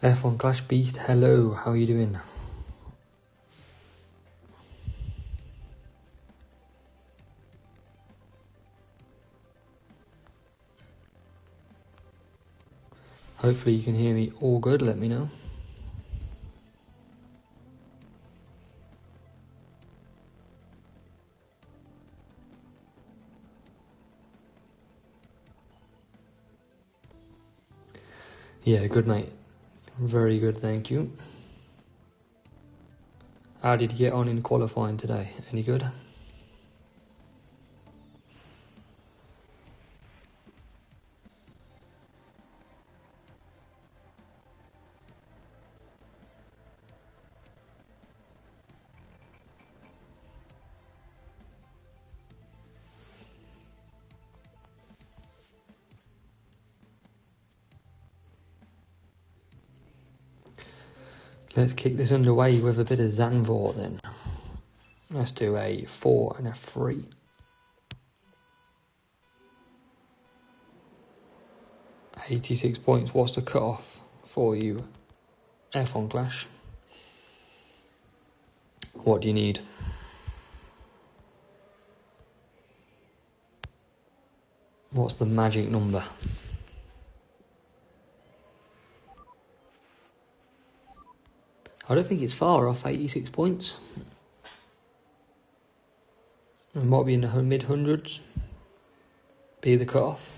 F1 Clash Beast, hello, how are you doing? Hopefully you can hear me all good, let me know. Yeah, good mate. Very good, thank you. How did you get on in qualifying today? Any good? Let's kick this underway with a bit of Zandvoort then. Let's do a 4 and a 3. £86 points, what's the cut-off for you? F1 Clash. What do you need? What's the magic number? I don't think it's far off 86 points. It might be in the mid-hundreds. Be the cut-off.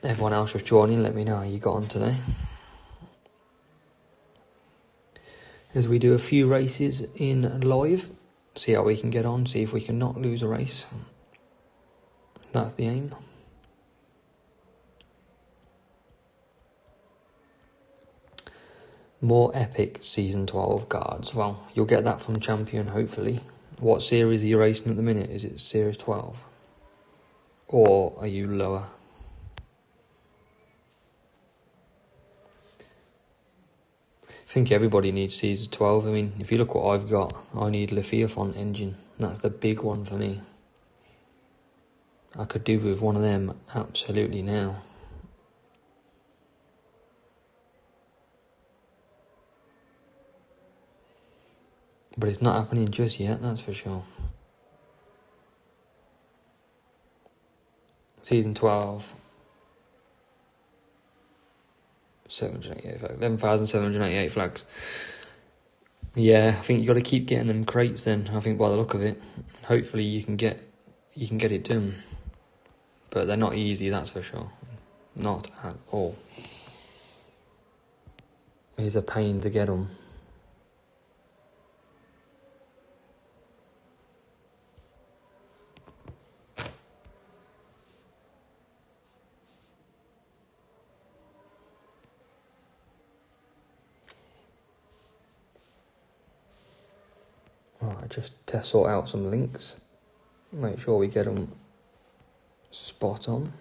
Everyone else just joining, let me know how you got on today. As we do a few races in live, see how we can get on, see if we can not lose a race. That's the aim. More epic Season 12 cards. Well, you'll get that from Champion, hopefully. What series are you racing at the minute? Is it Series 12? Or are you lower? I think everybody needs Season 12. I mean, if you look what I've got, I need Leviathan engine. That's the big one for me. I could do with one of them absolutely now. But it's not happening just yet, that's for sure. Season 12. 11,788 flags. Yeah, I think you got to keep getting them crates then. I think by the look of it, hopefully you can get it done. But they're not easy, that's for sure. Not at all. It's a pain to get them. Alright, just to sort out some links. Make sure we get them spot on.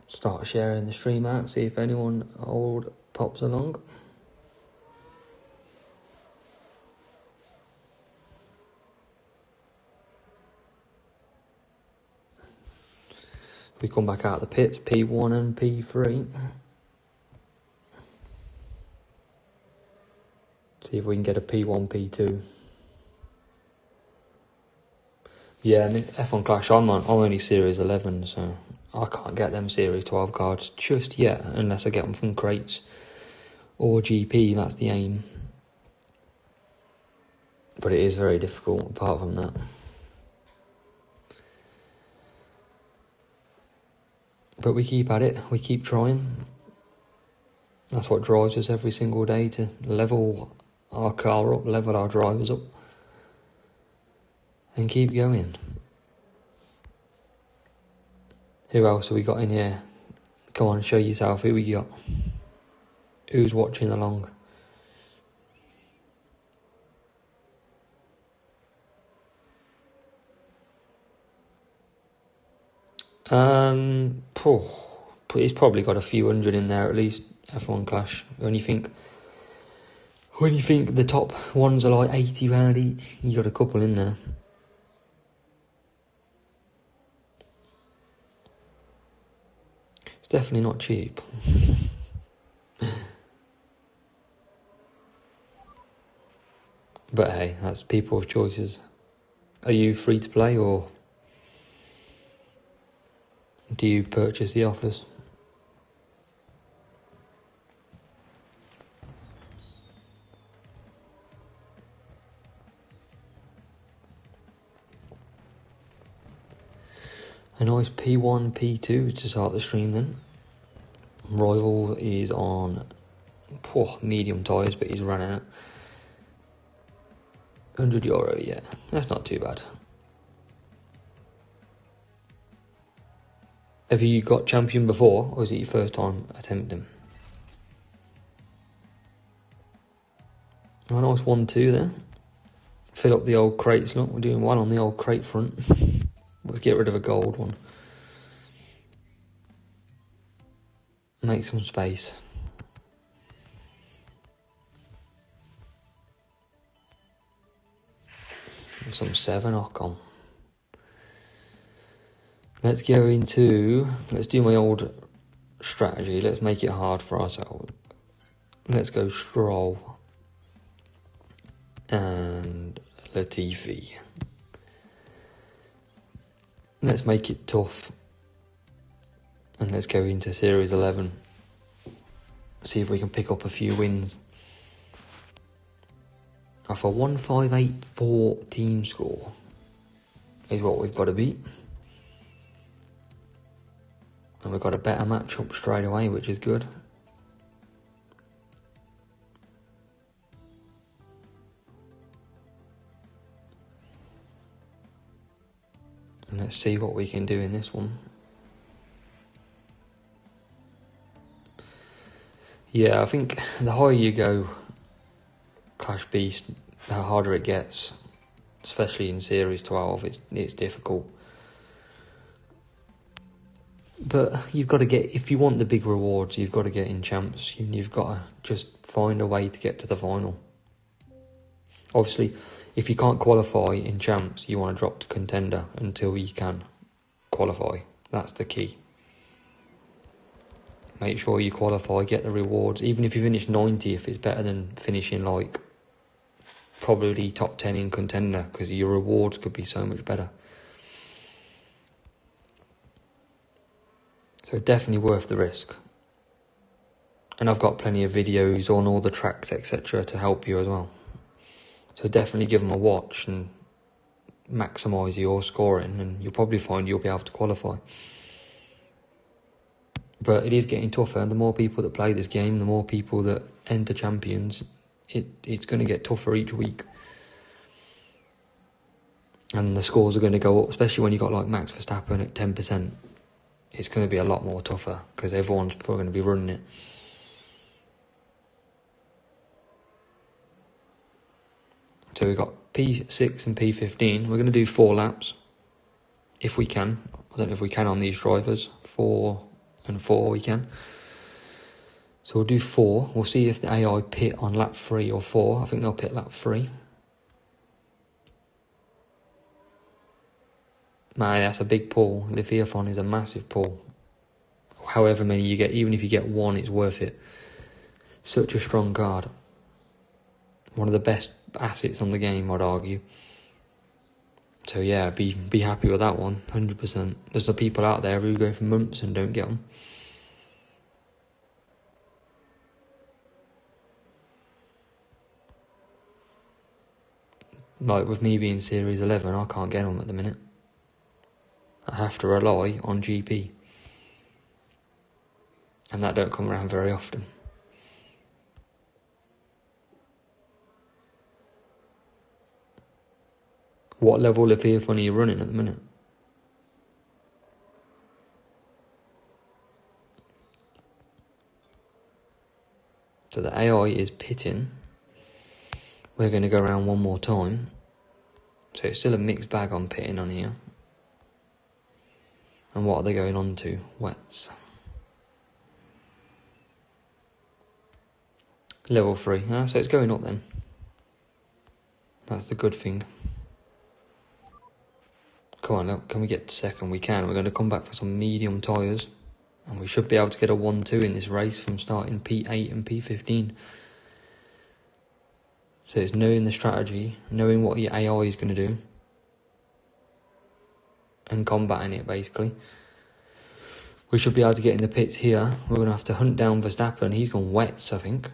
Start sharing the stream out, see if anyone old pops along. We come back out of the pits, P1 and P3. See if we can get a P1, P2. Yeah, and F1 Clash, I'm only Series 11, so I can't get them Series 12 cards just yet, unless I get them from crates or GP, that's the aim. But it is very difficult, apart from that. But we keep at it, we keep trying. That's what drives us every single day, to level our car up, level our drivers up, and keep going. Who else have we got in here? Come on, show yourself, who we got? Who's watching along? He's probably got a few hundred in there at least. F1 Clash. When you think the top ones are like £80 each, you got a couple in there. It's definitely not cheap. But hey, that's people's choices. Are you free to play, or do you purchase the offers? A nice P1, P2 to start the stream then. Rival is on medium tyres, but he's run out. €100, yeah, that's not too bad. Have you got champion before, or is it your first time attempting? A nice 1-2 there. Fill up the old crates, look, we're doing well on the old crate front. Let's get rid of a gold one. Make some space. Some 7 Ocon. Let's do my old strategy. Let's make it hard for ourselves. Let's go Stroll and Latifi. Let's make it tough. And let's go into Series 11. See if we can pick up a few wins. Off a 1584 team score is what we've got to beat. And we've got a better matchup straight away, which is good. And let's see what we can do in this one. Yeah, I think the higher you go, Clash Beast, the harder it gets. Especially in Series 12, it's difficult. But you've got to get, if you want the big rewards, you've got to get in champs. You've got to just find a way to get to the final. Obviously, if you can't qualify in champs, you want to drop to contender until you can qualify. That's the key. Make sure you qualify, get the rewards. Even if you finish 90th, it's better than finishing like probably top 10 in contender, because your rewards could be so much better. So definitely worth the risk. And I've got plenty of videos on all the tracks, etc. to help you as well. So definitely give them a watch and maximise your scoring, and you'll probably find you'll be able to qualify. But it is getting tougher. The more people that play this game, the more people that enter champions, it's going to get tougher each week. And the scores are going to go up, especially when you've got like Max Verstappen at 10%. It's going to be a lot more tougher because everyone's probably going to be running it. So we've got P6 and P15. We're going to do 4 laps if we can. I don't know if we can on these drivers. 4 and 4 we can. So we'll do 4. We'll see if the AI pit on lap 3 or 4. I think they'll pit lap 3. Man, that's a big pull. Leviathan is a massive pull. However many you get, even if you get 1, it's worth it. Such a strong card. One of the best assets on the game, I'd argue. So yeah, be happy with that one, 100%. There's some people out there who go for months and don't get them. Like with me being Series 11, I can't get them at the minute. I have to rely on GP. And that don't come around very often. What level of Leviathan are you running at the minute? So the AI is pitting. We're going to go around one more time. So it's still a mixed bag on pitting on here. And what are they going on to? Wets. Level 3. Ah, so it's going up then. That's the good thing. Come on, look, can we get second? We can. We're going to come back for some medium tyres. And we should be able to get a 1-2 in this race from starting P8 and P15. So it's knowing the strategy, knowing what your AI is going to do. And combating it, basically. We should be able to get in the pits here. We're going to have to hunt down Verstappen. He's gone wets, I think.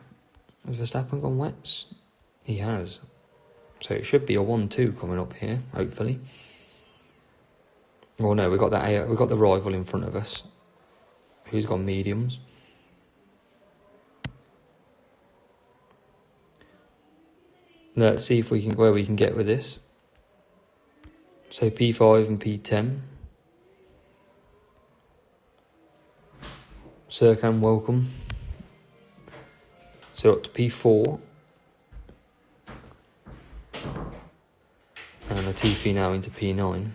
Has Verstappen gone wets? He has. So it should be a 1-2 coming up here, hopefully. Well, no, we got the rival in front of us, who's got mediums. Let's see if where we can get with this. So P5 and P10. Serkan, welcome. So up to P4. And Latifi now into P9.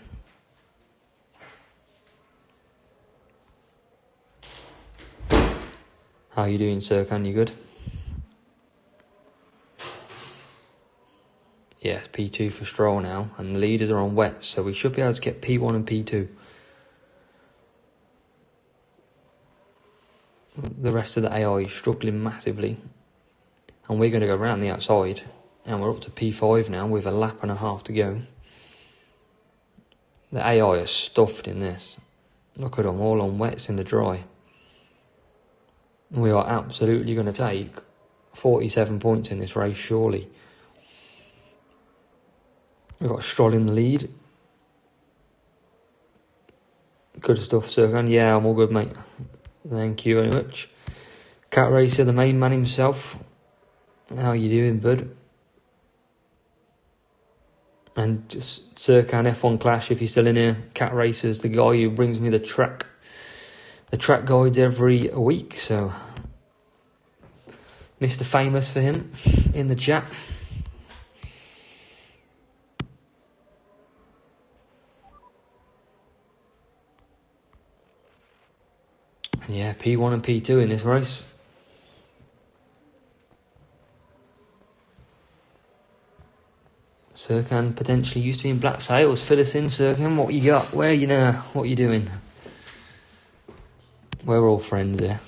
How are you doing, Serkan? You good? Yes, P2 for Stroll now. And the leaders are on wet, so we should be able to get P1 and P2. The rest of the AI is struggling massively. And we're going to go round the outside. And we're up to P5 now with a lap and a half to go. The AI is stuffed in this. Look at them, all on wets in the dry. We are absolutely going to take 47 points in this race, surely. We've got Stroll in the lead. Good stuff, Serkan. Yeah, I'm all good, mate. Thank you very much. Cat Racer, the main man himself. How are you doing, bud? And just Serkan F1 Clash, if you're still in here. Cat Racer's the guy who brings me the track guides every week, so Mr. Famous for him in the chat. Yeah, P1 and P2 in this race. Serkan potentially used to be in Black Sails. Fill us in, Serkan. What you got? Where are you now? What are you doing? We're all friends here.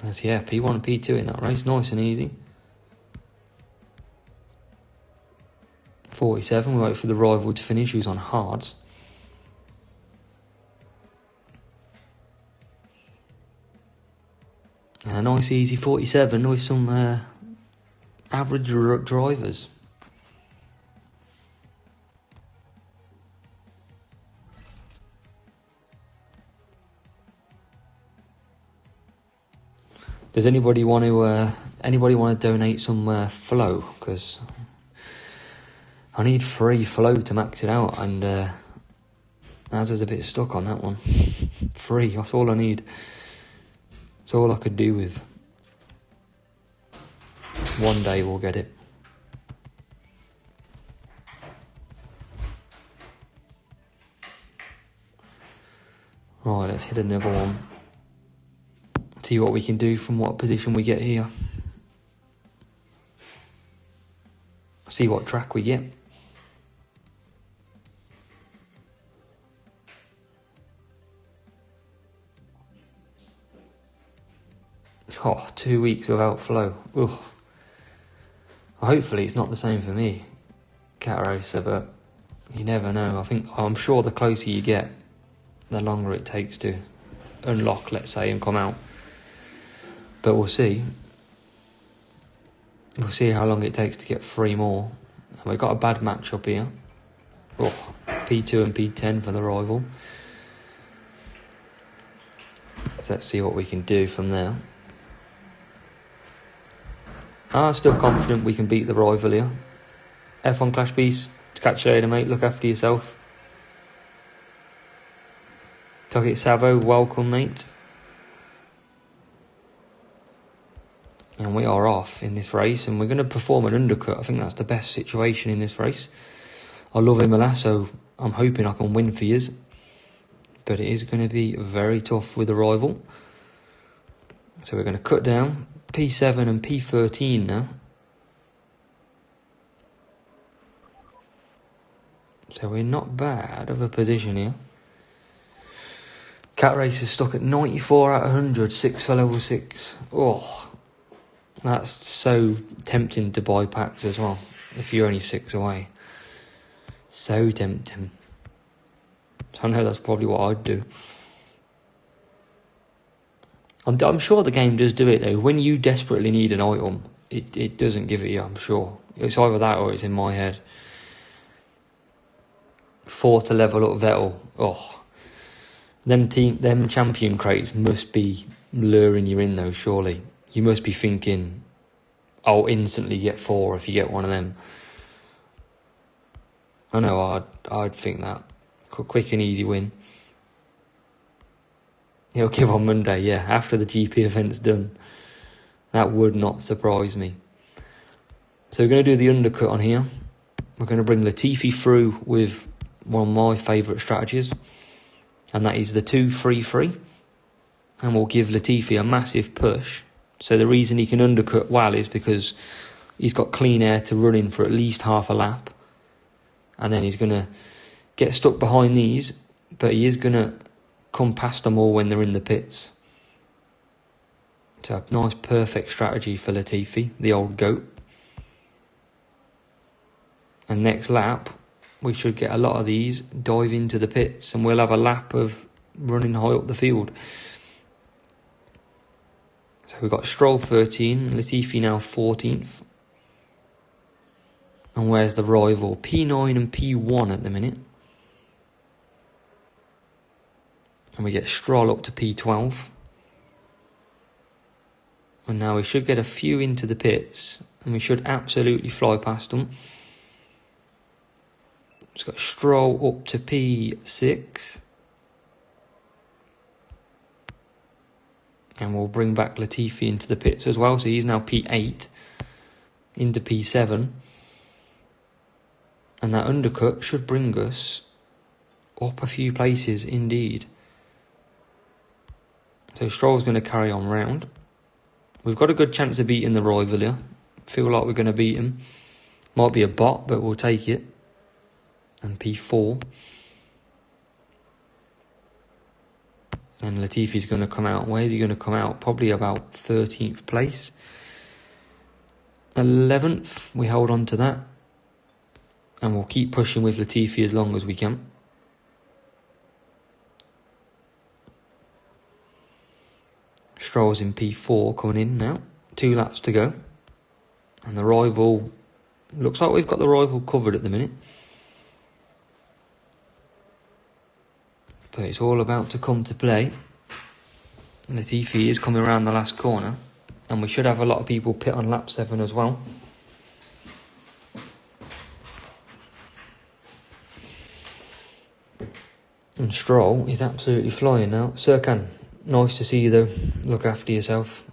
That's, yeah, P1 and P2 in that race. Nice and easy. 47. We wait for the rival to finish, who's on hards. And a nice easy 47 with some average drivers. Does anybody want to donate some flow? Because I need free flow to max it out, and Azza's a bit stuck on that one. Free, that's all I need. That's all I could do with. One day we'll get it. Right, let's hit another one. See what we can do from what position we get here. See what track we get. Oh, 2 weeks without flow. Ugh. Hopefully it's not the same for me, Cat Racer, but you never know. I'm sure the closer you get, the longer it takes to unlock, let's say, and come out. But we'll see. We'll see how long it takes to get 3 more. And we've got a bad match up here. Oh, P2 and P10 for the rival. So let's see what we can do from there. I'm still confident we can beat the rival here. F1 Clash Beast, catch you later, mate. Look after yourself. Toggit Savo, welcome, mate. And we are off in this race, and we're going to perform an undercut. I think that's the best situation in this race. I love Imola, so I'm hoping I can win for yous. But it is going to be very tough with the rival. So we're going to cut down P7 and P13 now. So we're not bad of a position here. Cat race is stuck at 94 out of 100, 6 for level 6. Oh, that's so tempting to buy packs as well, if you're only 6 away. So tempting. So I know that's probably what I'd do. I'm sure the game does do it though. When you desperately need an item, it doesn't give it you, I'm sure. It's either that or it's in my head. 4 to level up Vettel. Oh, them champion crates must be luring you in though, surely. You must be thinking, I'll instantly get 4 if you get one of them. I know, I'd think that. Quick and easy win. He'll give on Monday, yeah, after the GP event's done. That would not surprise me. So we're going to do the undercut on here. We're going to bring Latifi through with one of my favourite strategies. And that is the 2-3-3. And we'll give Latifi a massive push. So the reason he can undercut well is because he's got clean air to run in for at least half a lap. And then he's going to get stuck behind these, but he is going to come past them all when they're in the pits. So a nice perfect strategy for Latifi, the old goat. And next lap, we should get a lot of these dive into the pits, and we'll have a lap of running high up the field. So we've got Stroll 13, Latifi now 14th. And where's the rival? P9 and P1 at the minute. And we get Stroll up to P12. And now we should get a few into the pits, and we should absolutely fly past them. It's got Stroll up to P6. And we'll bring back Latifi into the pits as well. So he's now P8 into P7. And that undercut should bring us up a few places indeed. So Stroll's going to carry on round. We've got a good chance of beating the rival here. Feel like we're going to beat him. Might be a bot, but we'll take it. And P4. And Latifi's going to come out. Where's he going to come out? Probably about 13th place. 11th. We hold on to that. And we'll keep pushing with Latifi as long as we can. Stroll's in P4 coming in now. 2 laps to go. And the rival... Looks like we've got the rival covered at the minute. But it's all about to come to play. Latifi is coming around the last corner. And we should have a lot of people pit on lap 7 as well. And Stroll is absolutely flying now. Serkan, nice to see you though. Look after yourself.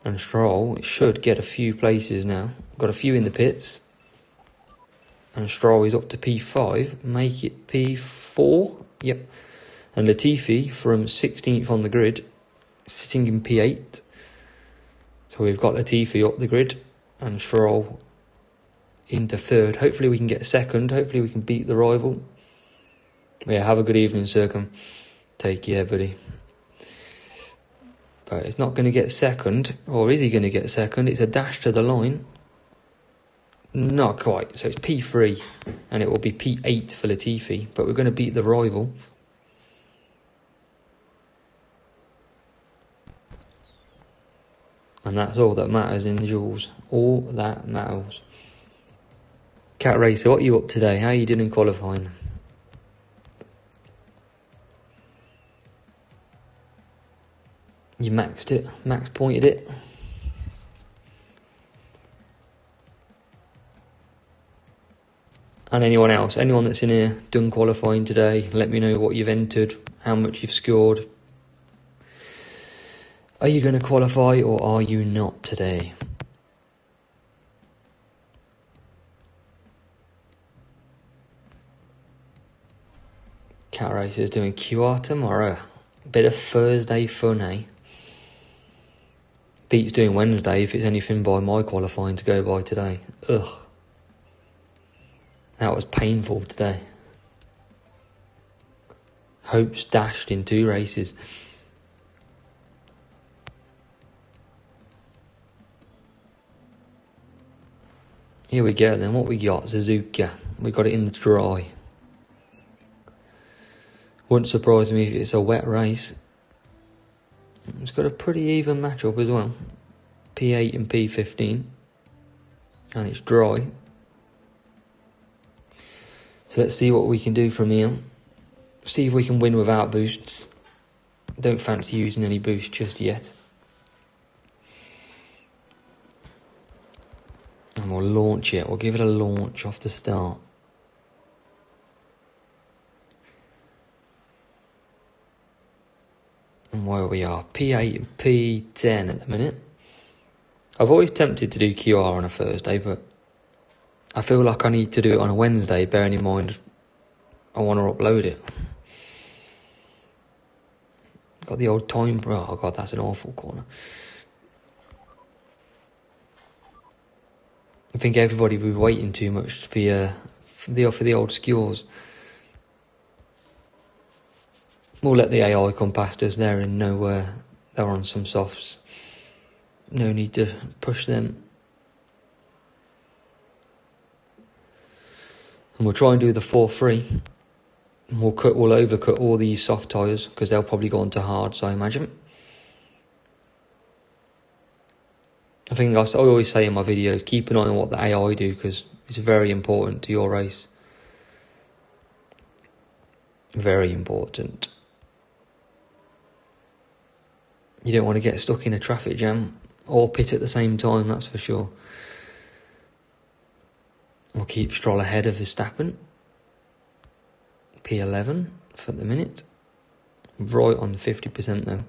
And Stroll should get a few places now. Got a few in the pits. And Stroll is up to P5. Make it P4. Yep. And Latifi from 16th on the grid, sitting in P8. So we've got Latifi up the grid. And Stroll into 3rd. Hopefully we can get 2nd. Hopefully we can beat the rival. Yeah, have a good evening, Serkan. Take care, buddy. But it's not going to get 2nd. Or is he going to get 2nd? It's a dash to the line. Not quite. So it's P3. And it will be P8 for Latifi. But we're going to beat the rival. And that's all that matters in the duels. All that matters. Cat Racer, what are you up today? How are you doing in qualifying? You maxed it. Max pointed it. And anyone else, anyone that's in here done qualifying today, let me know what you've entered, how much you've scored. Are you going to qualify or are you not today? Cat Racer's doing QR tomorrow. Bit of Thursday fun, eh? Beats doing Wednesday if it's anything by my qualifying to go by today. Ugh. That was painful today. Hopes dashed in 2 races. Here we go then, what we got? Suzuka. We got it in the dry. Wouldn't surprise me if it's a wet race. It's got a pretty even matchup as well. P8 and P15. And it's dry. So let's see what we can do from here. See if we can win without boosts. Don't fancy using any boosts just yet. And we'll launch it. We'll give it a launch off the start. And where we are, P8 and P10 at the minute. I've always tempted to do QR on a Thursday, but I feel like I need to do it on a Wednesday, bearing in mind I want to upload it. Got the old time, oh god, that's an awful corner. I think everybody will be waiting too much to be for the old skewers. We'll let the AI come past us. They're in nowhere. They're on some softs. No need to push them. And we'll try and do the 4-3. We'll overcut all these soft tyres because they'll probably go on to hards, I imagine. I think I always say in my videos, keep an eye on what the AI do because it's very important to your race. Very important. You don't want to get stuck in a traffic jam or pit at the same time, that's for sure. We'll keep Stroll ahead of Verstappen. P11 for the minute. Right on 50% though.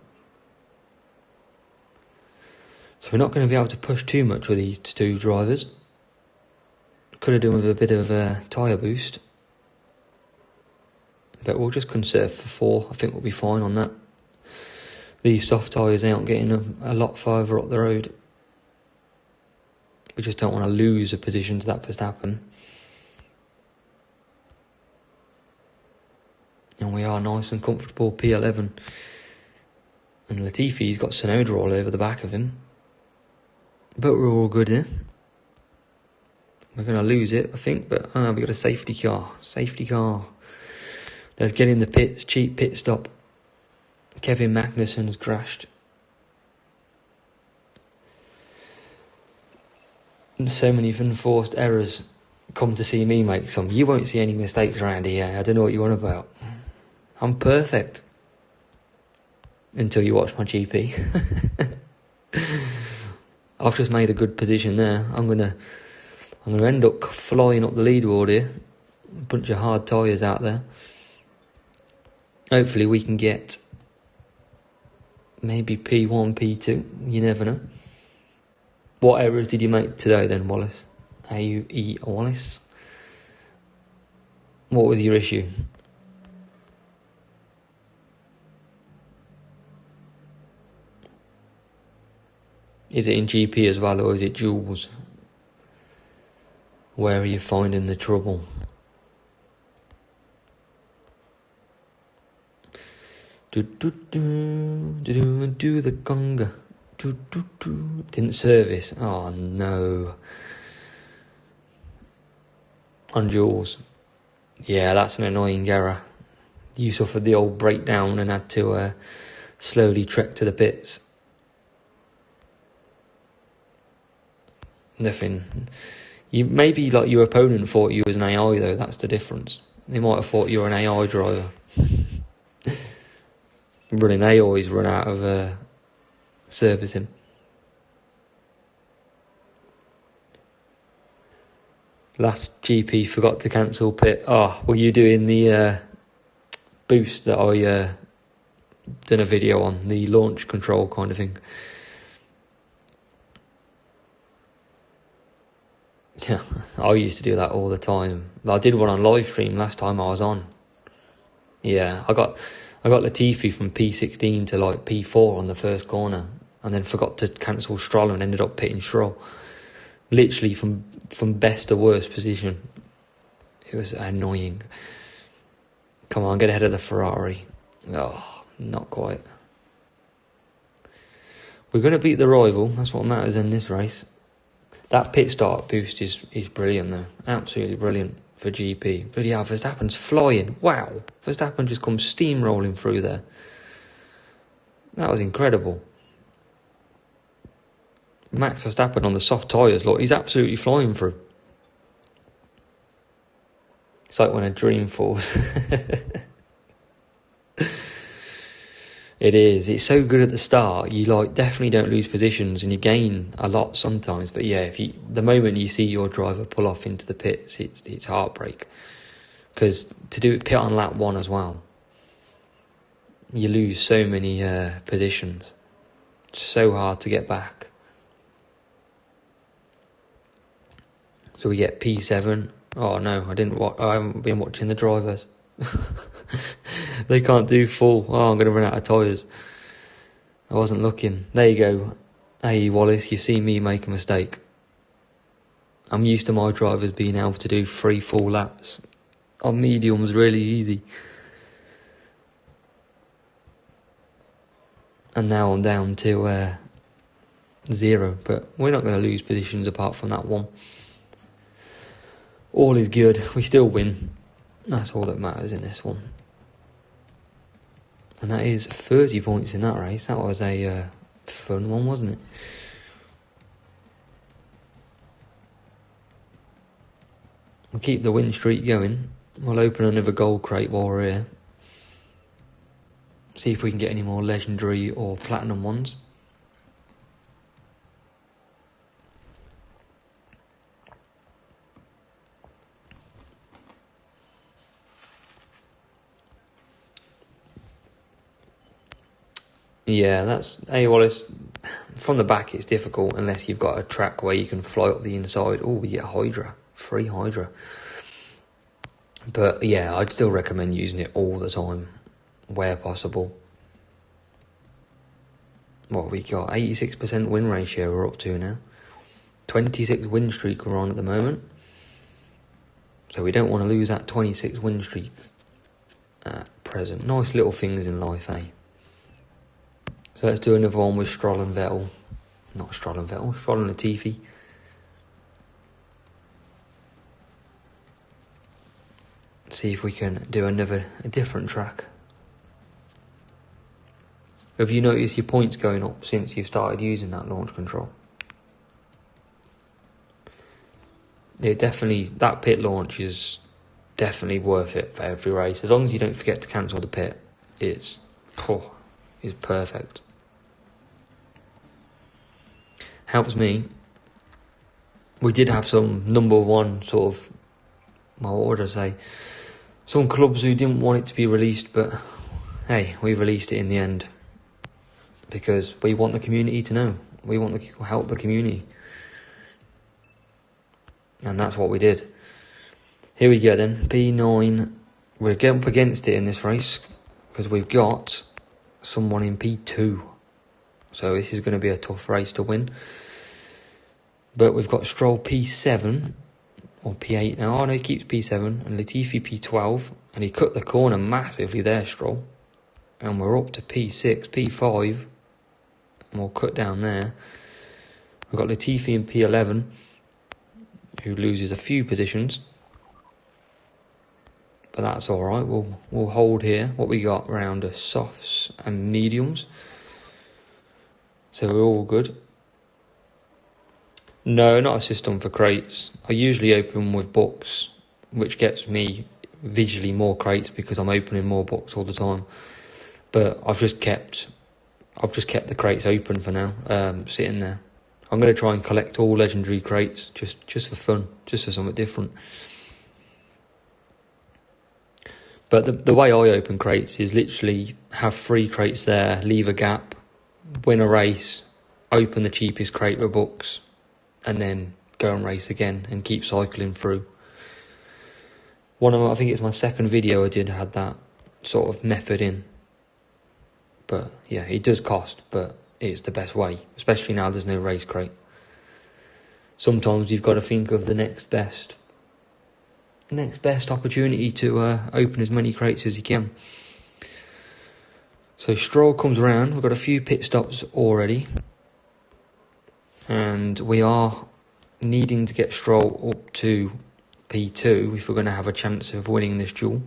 So we're not going to be able to push too much with these 2 drivers. Could have done with a bit of a tyre boost. But we'll just conserve for 4. I think we'll be fine on that. These soft tyres aren't getting a lot further up the road. We just don't want to lose a position to that Verstappen. And we are nice and comfortable P11. And Latifi's got Sonoda all over the back of him. But we're all good here. We're going to lose it, I think, but we've got a safety car. Safety car. Let's get in the pits. Cheap pit stop. Kevin Magnussen's crashed. And so many enforced errors. Come to see me make some. You won't see any mistakes around here. I don't know what you're on about. I'm perfect. Until you watch my GP. I've just made a good position there. I'm gonna end up flying up the leaderboard here. A bunch of hard tyres out there. Hopefully we can get maybe P1, P2. You never know. What errors did you make today then, Wallace? A-U-E Wallace? What was your issue? Is it in GP as well, or is it duels? Where are you finding the trouble? Do the conga. Didn't service. Oh no. On duels. Yeah, that's an annoying error. You suffered the old breakdown and had to slowly trek to the pits. Nothing. Maybe like your opponent thought you was an AI though. That's the difference. They might have thought you were an AI driver. Running AIs run out of servicing. Last GP forgot to cancel pit. Oh, were you doing the boost that I done a video on, the launch control kind of thing. Yeah, I used to do that all the time. I did one on live stream last time I was on. Yeah, I got Latifi from P16 to like P4 on the first corner, and then forgot to cancel Stroll and ended up pitting Stroll. Literally from best to worst position. It was annoying. Come on, get ahead of the Ferrari. Oh, not quite. We're going to beat the rival. That's what matters in this race. That pit start boost is brilliant though. Absolutely brilliant for GP. Bloody hell, Verstappen's flying. Wow. Verstappen just comes steamrolling through there. That was incredible. Max Verstappen on the soft tyres, look, he's absolutely flying through. It's like when a dream falls. It is. It's so good at the start. You like definitely don't lose positions, and you gain a lot sometimes. But yeah, the moment you see your driver pull off into the pits, it's heartbreak. Because to do it pit on lap 1 as well, you lose so many positions. It's so hard to get back. So we get P7. Oh no, I haven't been watching the drivers. They can't do full. Oh, I'm going to run out of tyres. I wasn't looking. There you go. Hey Wallace, you see me make a mistake. I'm used to my drivers being able to do 3 full laps. On mediums, really easy. And now I'm down to 0. But we're not going to lose positions apart from that one. All is good. We still win. That's all that matters in this one. And that is 30 points in that race. That was a fun one, wasn't it? We'll keep the win streak going. We'll open another gold crate while we're here. See if we can get any more legendary or platinum ones. Yeah, hey Wallace, from the back it's difficult unless you've got a track where you can fly up the inside. Oh, we get Hydra, free Hydra. But yeah, I'd still recommend using it all the time, where possible. What we got, 86% win ratio we're up to now. 26 win streak we're on at the moment. So we don't want to lose that 26 win streak at present. Nice little things in life, eh? So let's do another one with Stroll and Vettel. Not Stroll and Vettel, Stroll and Latifi. See if we can do a different track. Have you noticed your points going up since you've started using that launch control? That pit launch is definitely worth it for every race. As long as you don't forget to cancel the pit, it's perfect. Helps me. We did have some number one sort of, well, what would I say? Some clubs who didn't want it to be released, but hey, we released it in the end. Because we want the community to know. We want to help the community. And that's what we did. Here we go then, P9. We're getting up against it in this race because we've got someone in P2. So this is going to be a tough race to win. But we've got Stroll P7 or P8 now. Oh no, he keeps P7 and Latifi P12. And he cut the corner massively there, Stroll. And we're up to P6, P5. And we'll cut down there. We've got Latifi in P11, who loses a few positions. But that's alright, we'll hold here. What we got around are softs and mediums. So we're all good. No, not a system for crates. I usually open with books, which gets me visually more crates because I'm opening more books all the time. But I've just kept the crates open for now, sitting there. I'm going to try and collect all legendary crates just for fun, just for something different. But the way I open crates is literally have 3 crates there, leave a gap, win a race, open the cheapest crate with books, and then go and race again and keep cycling through. I think it's my second video I did had that sort of method in. But yeah, it does cost, but it's the best way, especially now there's no race crate. Sometimes you've got to think of the next best opportunity to open as many crates as you can. So Stroll comes around. We've got a few pit stops already, and we are needing to get Stroll up to P2 if we're going to have a chance of winning this duel.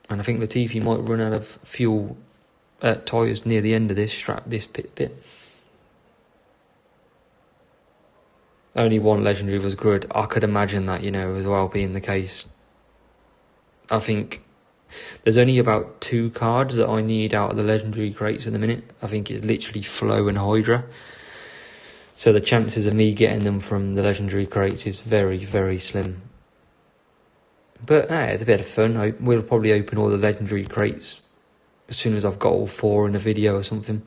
And I think Latifi might run out of fuel tyres near the end of this pit bit. Only one legendary was good. I could imagine that, as well being the case. I think there's only about 2 cards that I need out of the legendary crates at the minute. I think it's literally Flow and Hydra. So the chances of me getting them from the legendary crates is very, very slim. But it's a bit of fun. We'll probably open all the legendary crates as soon as I've got all 4 in a video or something.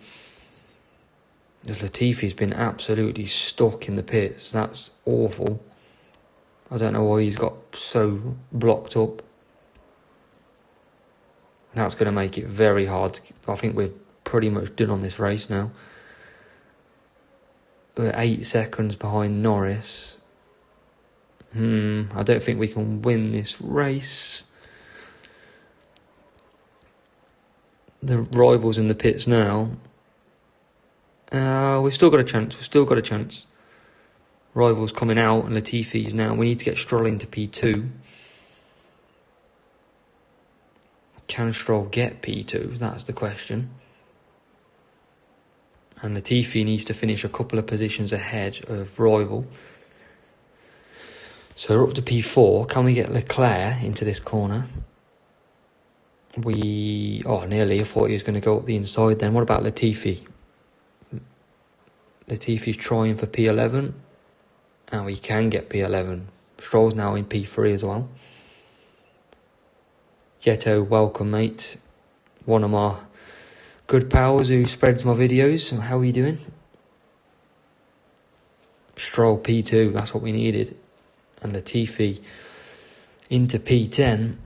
Because Latifi's been absolutely stuck in the pits. That's awful. I don't know why he's got so blocked up. That's going to make it very hard. I think we're pretty much done on this race now. We're 8 seconds behind Norris. I don't think we can win this race. The rivals in the pits now. We've still got a chance. Rivals coming out and Latifi's now. We need to get Stroll into P2. Can Stroll get P2? That's the question. And Latifi needs to finish a couple of positions ahead of rival. So we're up to P4. Can we get Leclerc into this corner? Nearly. I thought he was going to go up the inside then. What about Latifi? Latifi's trying for P11. And we can get P11. Stroll's now in P3 as well. Jetto, welcome, mate. One of my good pals who spreads my videos. How are you doing? Stroll P2, that's what we needed. And Latifi into P10.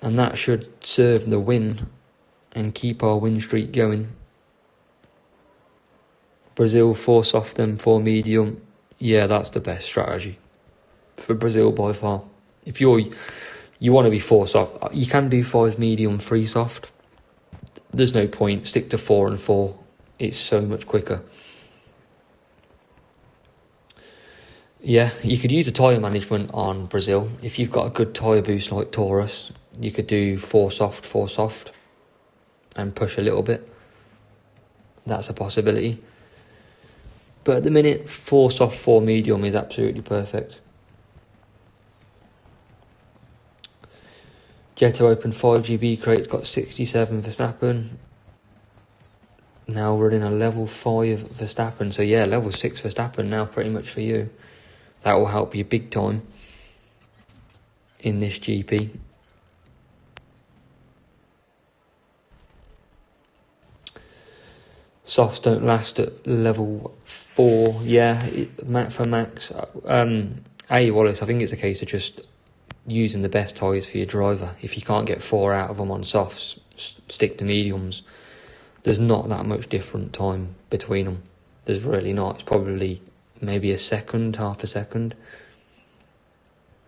And that should serve the win and keep our win streak going. Brazil 4 soft then 4 medium. Yeah, that's the best strategy for Brazil by far. If you want to be 4 soft, you can do 5 medium 3 soft. There's no point. Stick to 4 and 4. It's so much quicker. Yeah, you could use a tyre management on Brazil. If you've got a good tyre boost like Taurus, you could do 4 soft, and push a little bit. That's a possibility. But at the minute, 4 soft, 4 medium is absolutely perfect. Jetto opened 5GB crates, got 67 Verstappen. Now running a level 5 Verstappen. So yeah, level 6 Verstappen now pretty much for you. That will help you big time in this GP. Softs don't last at level 4. Yeah, for Max. Wallace, I think it's a case of just using the best tyres for your driver. If you can't get 4 out of them on softs, stick to mediums. There's not that much different time between them. There's really not. It's probably maybe a second, half a second.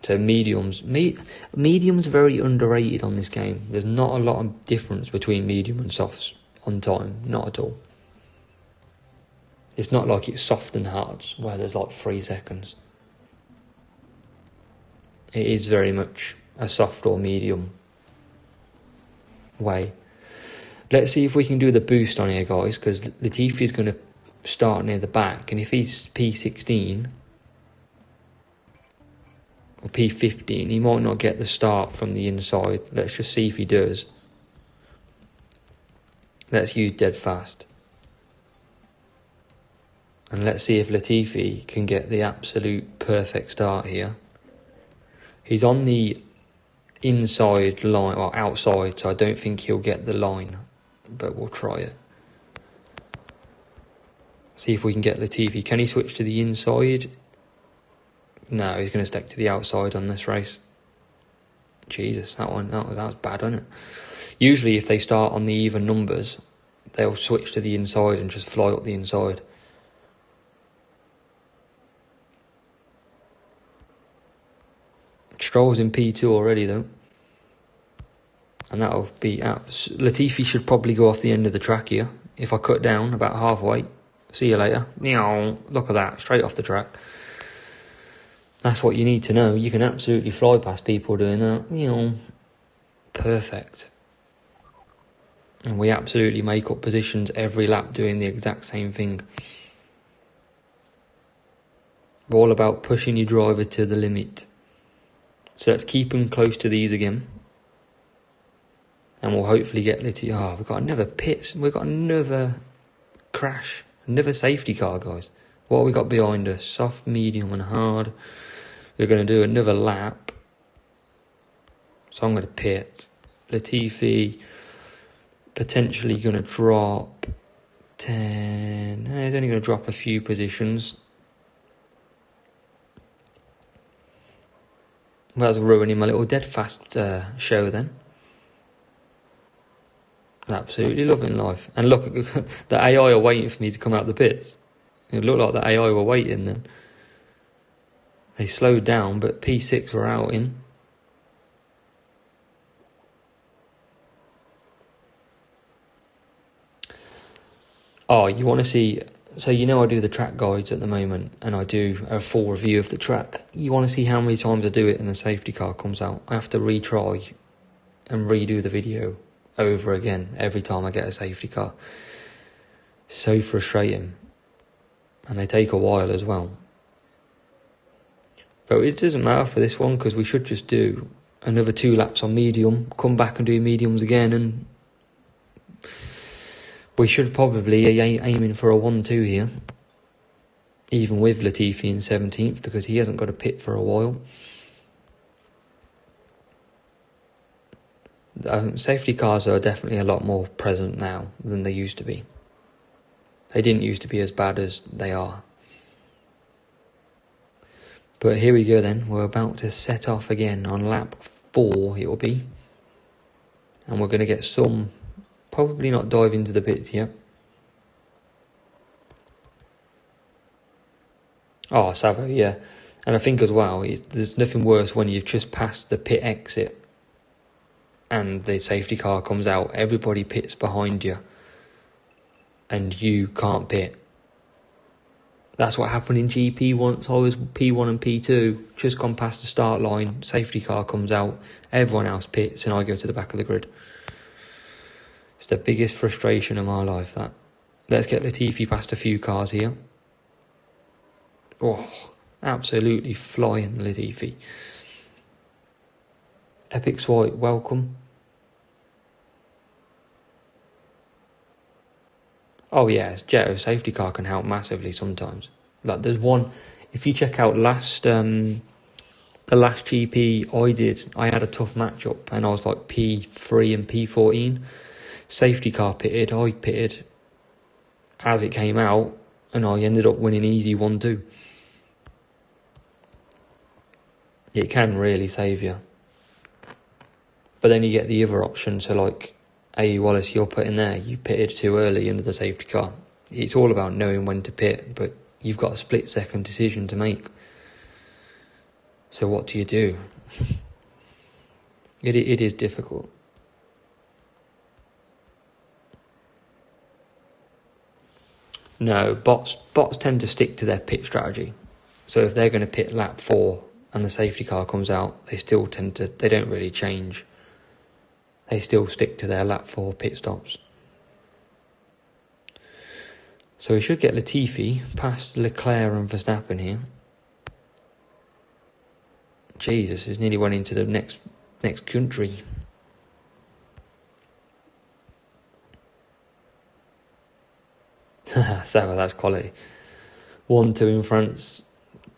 So mediums are very underrated on this game. There's not a lot of difference between medium and softs on time. Not at all. It's not like it's soft and hards where there's like 3 seconds. It is very much a soft or medium way. Let's see if we can do the boost on here, guys, because Latifi's going to start near the back, and if he's P16 or P15, he might not get the start from the inside. Let's just see if he does. Let's use dead fast. And let's see if Latifi can get the absolute perfect start here. He's on the inside line, or outside, so I don't think he'll get the line, but we'll try it. See if we can get Latifi. Can he switch to the inside? No, he's going to stick to the outside on this race. Jesus, that was bad, wasn't it? Usually if they start on the even numbers, they'll switch to the inside and just fly up the inside. Stroll's in P2 already though. And that'll be out. Latifi should probably go off the end of the track here. If I cut down about halfway. See you later. Look at that, straight off the track. That's what you need to know. You can absolutely fly past people doing that. Perfect. And we absolutely make up positions every lap doing the exact same thing. We're all about pushing your driver to the limit. So let's keep them close to these again. And we'll hopefully get Litty. Oh, we've got another pits. We've got another crash. Another safety car, guys. What have we got behind us? Soft, medium and hard. We're going to do another lap. So I'm going to pit. Latifi potentially going to drop 10. He's only going to drop a few positions. Well, that's ruining my little dead fast show then. Absolutely loving life. And look, the AI are waiting for me to come out the pits. It looked like the AI were waiting then. They slowed down, but P6 were out in. Oh, you want to see... So you know I do the track guides at the moment, and I do a full review of the track. You want to see how many times I do it and the safety car comes out. I have to retry and redo the video over again every time I get a safety car. So frustrating. And they take a while as well. But it doesn't matter for this one, because we should just do another 2 laps on medium, come back and do mediums again, and we should probably be aiming for a 1-2 here, even with Latifi in 17th, because he hasn't got a pit for a while. Safety cars are definitely a lot more present now than they used to be. They didn't used to be as bad as they are. But here we go then, we're about to set off again on lap 4 it will be. And we're going to get some... Probably not dive into the pits yet. Oh, Savo, yeah. And I think as well, there's nothing worse when you've just passed the pit exit and the safety car comes out. Everybody pits behind you and you can't pit. That's what happened in GP once. I was P1 and P2, just gone past the start line. Safety car comes out, everyone else pits and I go to the back of the grid. It's the biggest frustration of my life, that. Let's get Latifi past a few cars here. Oh, absolutely flying Latifi. Epic Swipe, welcome. Oh yeah, Jetto safety car can help massively sometimes. Like there's one, if you check out the last GP I had a tough matchup and I was like P3 and P14. Safety car pitted, I pitted as it came out, and I ended up winning easy 1-2. It can really save you. But then you get the other option, so like, A. Wallace, you're putting there, you pitted too early under the safety car. It's all about knowing when to pit, but you've got a split-second decision to make. So what do you do? It is difficult. No, bots tend to stick to their pit strategy. So if they're going to pit lap 4 and the safety car comes out, they don't really change. They still stick to their lap 4 pit stops. So we should get Latifi past Leclerc and Verstappen here. Jesus, he's nearly went into the next country. So that's quality. 1-2 in France.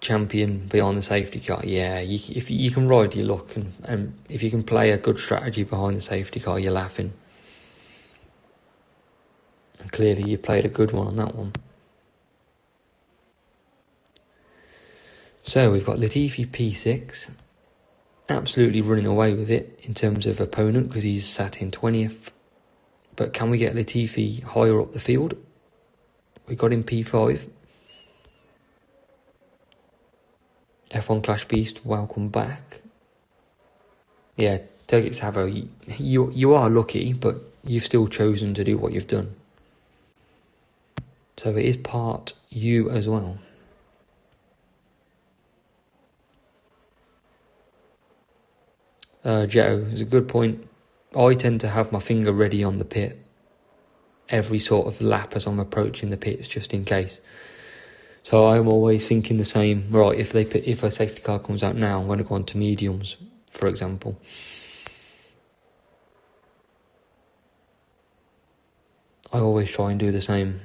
champion behind the safety car. Yeah, if you can ride your luck, and if you can play a good strategy behind the safety car, you're laughing. And clearly you played a good one on that one. So we've got Latifi P6, absolutely running away with it in terms of opponent because he's sat in 20th. But can we get Latifi higher up the field? We got him P5. F1 Clash Beast, welcome back. Yeah, take it to Savo. You are lucky, but you've still chosen to do what you've done. So it is part you as well. Jetto is a good point. I tend to have my finger ready on the pit every sort of lap as I'm approaching the pits, just in case. So I'm always thinking the same. Right, if a safety car comes out now, I'm going to go on to mediums, for example. I always try and do the same.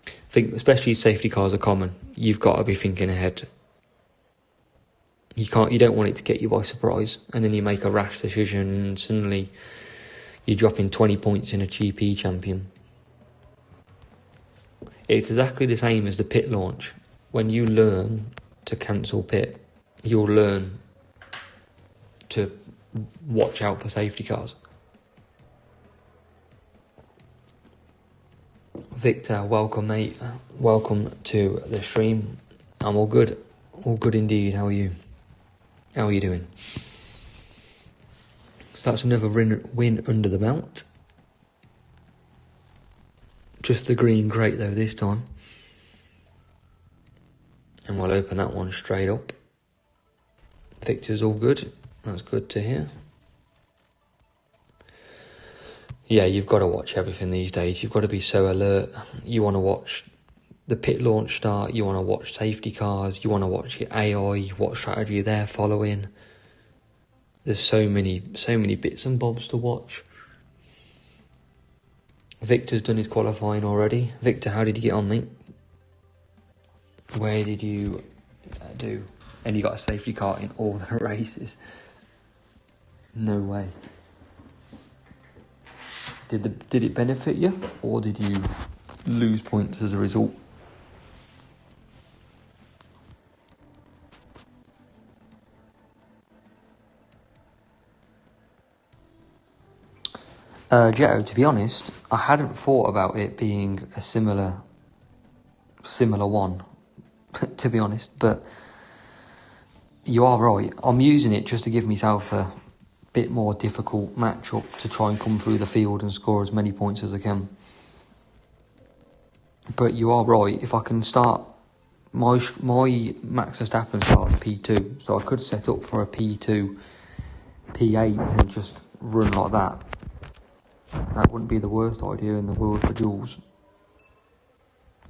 I think, especially safety cars are common. You've got to be thinking ahead. You don't want it to get you by surprise, and then you make a rash decision, and suddenly you're dropping 20 points in a GP champion. It's exactly the same as the pit launch. When you learn to cancel pit, you'll learn to watch out for safety cars. Victor, welcome mate. Welcome to the stream. I'm all good. All good indeed. How are you? How are you doing? So that's another win under the belt. Just the green crate though this time. And we'll open that one straight up. Victor's all good. That's good to hear. Yeah, you've got to watch everything these days. You've got to be so alert. You want to watch the pit launch start. You want to watch safety cars. You want to watch your AI, what strategy they're following. There's so many bits and bobs to watch. Victor's done his qualifying already. Victor, how did you get on, mate? Where did you do? And you got a safety car in all the races. No way. Did it benefit you, or did you lose points as a result? Jetto, to be honest, I hadn't thought about it being a similar one, to be honest, but you are right. I'm using it just to give myself a bit more difficult matchup to try and come through the field and score as many points as I can. But you are right. If I can start, my Max Verstappen starts P2, so I could set up for a P2, P8 and just run like that. That wouldn't be the worst idea in the world for Jules.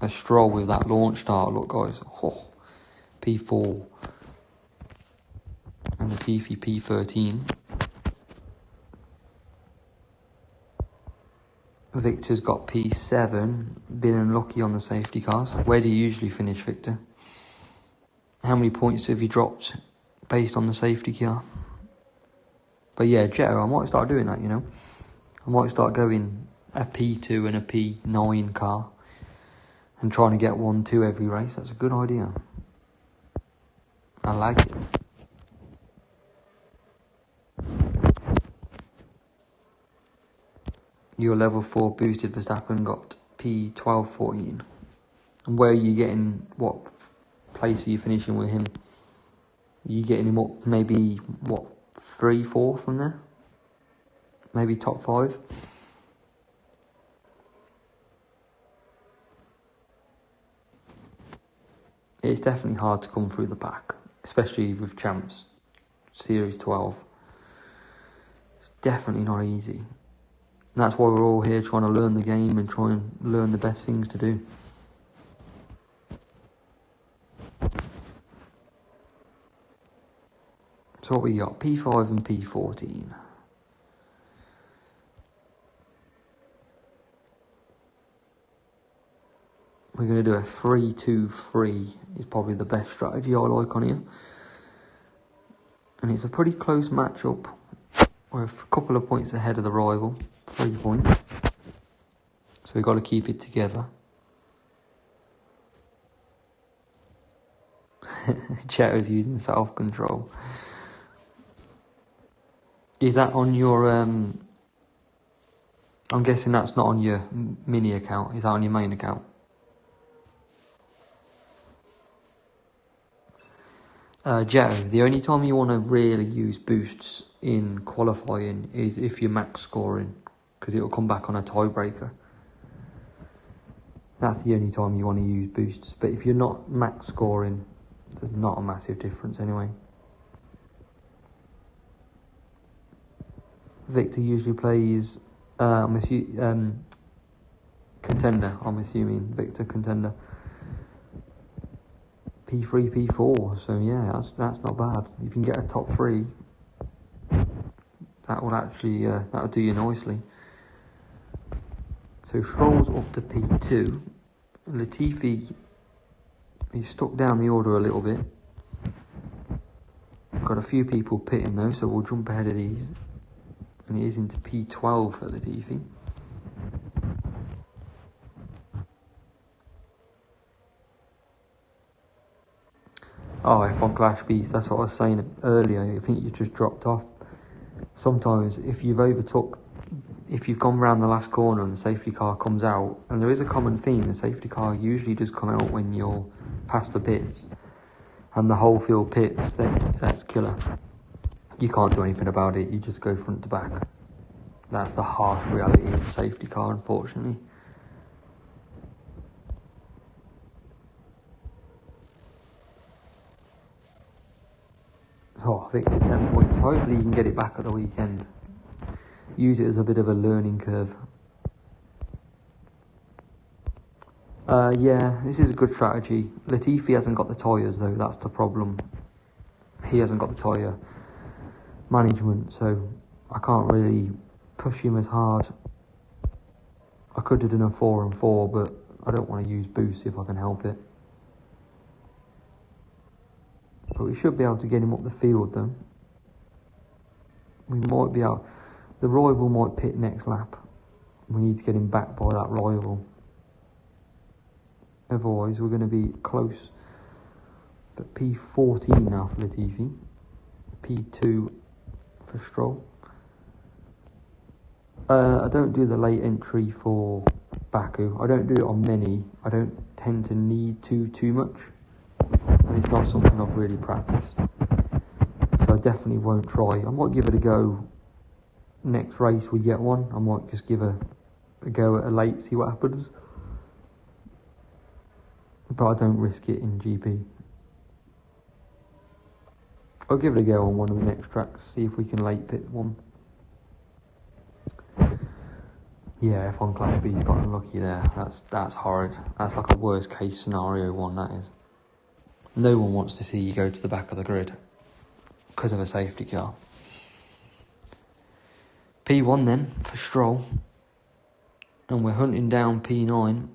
A Stroll with that launch start, look guys. Oh, P4 and the Latifi P13. Victor's got P7, been unlucky on the safety cars. Where do you usually finish, Victor? How many points have you dropped based on the safety car? But yeah, Jetto, I might start doing that, you know. I might start going a P2 and a P9 car and trying to get 1-2 every race. That's a good idea. I like it. Your level 4 boosted Verstappen got P12, 14. And where are you getting, what place are you finishing with him? Are you getting him up maybe, 3, 4 from there? Maybe top 5? It's definitely hard to come through the pack, especially with Champs Series 12. It's definitely not easy. And that's why we're all here trying to learn the game and try and learn the best things to do. So what we got? P5 and P14. we're going to do a 3-2-3 is probably the best strategy I like on here. And it's a pretty close matchup. We're a couple of points ahead of the rival, 3 points. So we've got to keep it together. Chetto's using self-control. Is that on your... I'm guessing that's not on your mini account. Is that on your main account? Jetto, the only time you want to really use boosts in qualifying is if you're max scoring, because it will come back on a tiebreaker. That's the only time you want to use boosts. But if you're not max scoring, there's not a massive difference anyway. Victor usually plays contender, I'm assuming. Victor contender. P3, P4, so yeah, that's not bad. If you can get a top 3, that will actually that'll do you nicely. So Stroll's up to P2. Latifi, he's stuck down the order a little bit. Got a few people pitting though, so we'll jump ahead of these. And it is into P12 for Latifi. Oh, F1 Clash Beast, that's what I was saying earlier. I think you just dropped off. Sometimes, if you've gone round the last corner and the safety car comes out, and there is a common theme, the safety car usually does come out when you're past the pits, and the whole field pits, that's killer. You can't do anything about it, you just go front to back. That's the harsh reality of the safety car, unfortunately. Oh, Victor 10 points. Hopefully you can get it back at the weekend. Use it as a bit of a learning curve. Yeah, this is a good strategy. Latifi hasn't got the tyres though, that's the problem. He hasn't got the tyre management, so I can't really push him as hard. I could have done a 4 and 4, but I don't want to use boost if I can help it. But we should be able to get him up the field though. We might be able... The rival might pit next lap. We need to get him back by that rival. Otherwise we're going to be close. But P14 now for Latifi. P2 for Stroll. I don't do the late entry for Baku. I don't do it on many. I don't tend to need to too much. And it's not something I've really practiced. So I definitely won't try. I might give it a go next race we get one. I might just give a go at a late, see what happens. But I don't risk it in GP. I'll give it a go on one of the next tracks, see if we can late pit one. Yeah, F1 Clash B's got unlucky there. That's horrid. That's like a worst case scenario one, that is. No one wants to see you go to the back of the grid because of a safety car. P1 then for Stroll. And we're hunting down P9.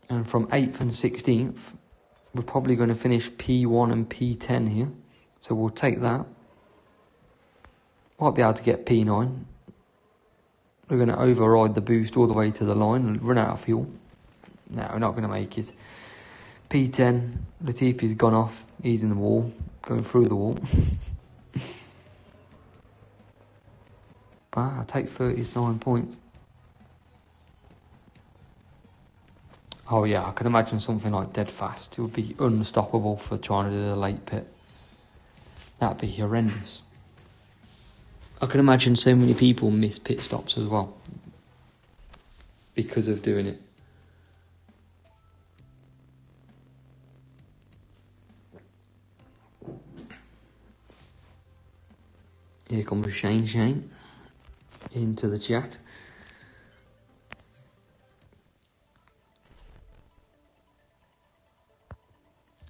And from 8th and 16th, we're probably going to finish P1 and P10 here. So we'll take that. Might be able to get P9. We're going to override the boost all the way to the line and run out of fuel. No, we're not going to make it. P10, Latifi's gone off. He's in the wall, going through the wall. I take 39 points. Oh yeah, I could imagine something like dead fast. It would be unstoppable for trying to do the late pit. That'd be horrendous. I can imagine so many people miss pit stops as well because of doing it. Here comes Shane into the chat.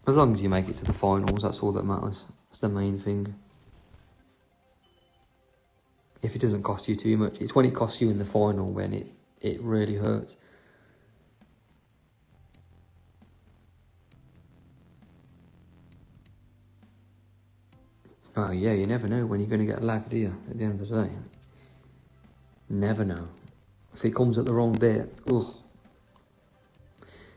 As long as you make it to the finals, that's all that matters. That's the main thing. If it doesn't cost you too much, it's when it costs you in the final when it really hurts. Oh yeah, you never know when you're going to get a lag, do you, at the end of the day? Never know. If it comes at the wrong bit, ugh.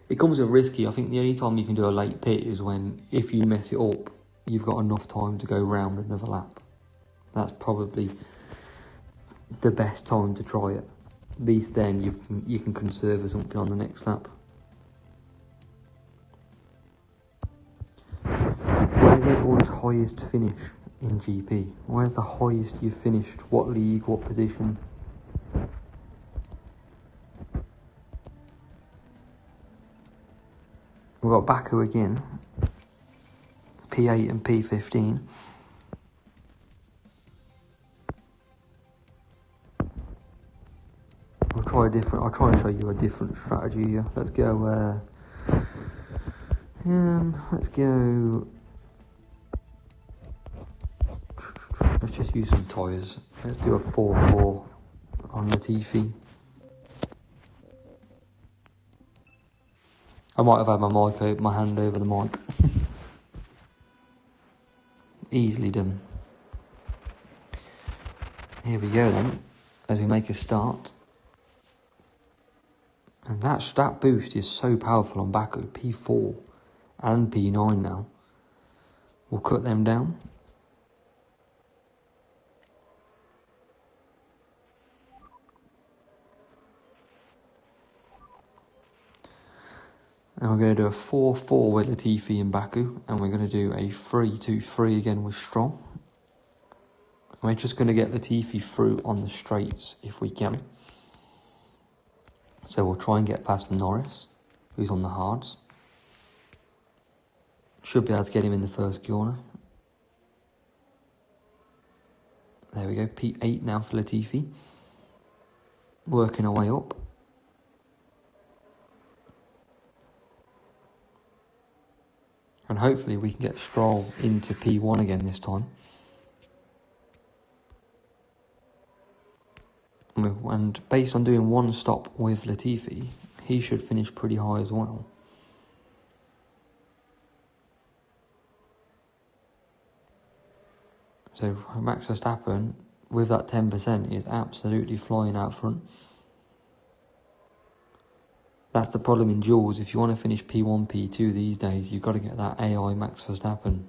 It comes at risky. I think the only time you can do a late pit is when, if you mess it up, you've got enough time to go round another lap. That's probably the best time to try it. At least then you can conserve or something on the next lap. Where's everyone's highest finish in GP? Where's the highest you've finished? What league? What position? We've got Baku again, P8 and P15. I'll try and show you a different strategy here. Let's go, let's just use some tyres. Let's do a 4-4 on Latifi. I might have had my hand over the mic. Easily done. Here we go then, as we make a start. And that boost is so powerful on Baku, P4 and P9 now. We'll cut them down. And we're going to do a 4-4 with Latifi and Baku, and we're going to do a 3-2-3 again with Stroll. And we're just going to get Latifi through on the straights if we can. So we'll try and get past Norris, who's on the hards. Should be able to get him in the first corner. There we go, P8 now for Latifi. Working our way up. And hopefully we can get Stroll into P1 again this time. And based on doing one stop with Latifi, he should finish pretty high as well. So Max Verstappen, with that 10%, is absolutely flying out front. That's the problem in duels. If you want to finish P1, P2 these days, you've got to get that AI Max Verstappen.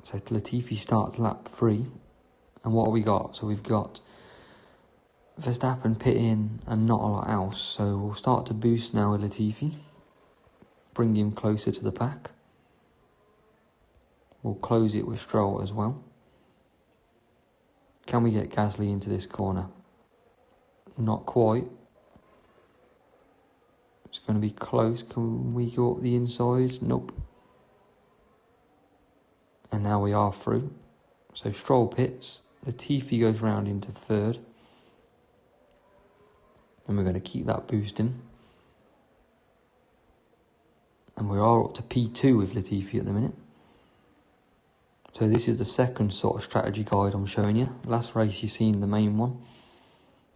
So Latifi starts lap 3. And what have we got? So we've got Verstappen pit in and not a lot else. So we'll start to boost now with Latifi. Bring him closer to the pack. We'll close it with Stroll as well. Can we get Gasly into this corner? Not quite. It's going to be close. Can we go up the inside? Nope. And now we are through. So Stroll pits. Latifi goes round into third. And we're going to keep that boosting. And we are up to P2 with Latifi at the minute. So this is the second sort of strategy guide I'm showing you. Last race you've seen the main one.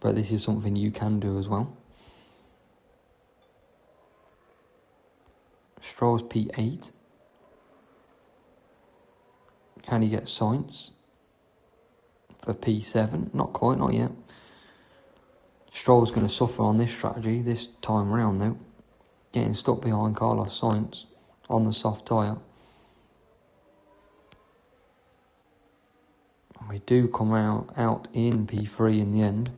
But this is something you can do as well. Stroll's P8. Can he get Sainz for P7? Not quite, not yet. Stroll's going to suffer on this strategy this time round though. Getting stuck behind Carlos Sainz on the soft tyre. And we do come out in P3 in the end.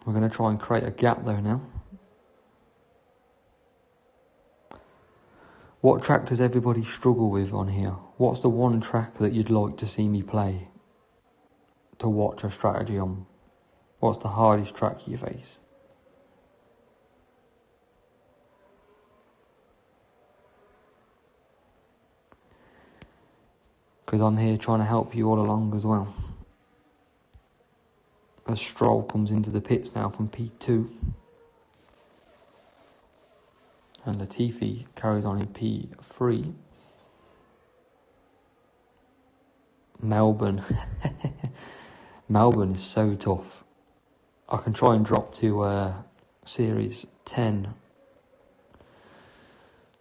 We're going to try and create a gap though now. What track does everybody struggle with on here? What's the one track that you'd like to see me play to watch a strategy on? What's the hardest track you face? Because I'm here trying to help you all along as well. As Stroll comes into the pits now from P2. And Latifi carries on in P3. Melbourne. Melbourne is so tough. I can try and drop to Series 10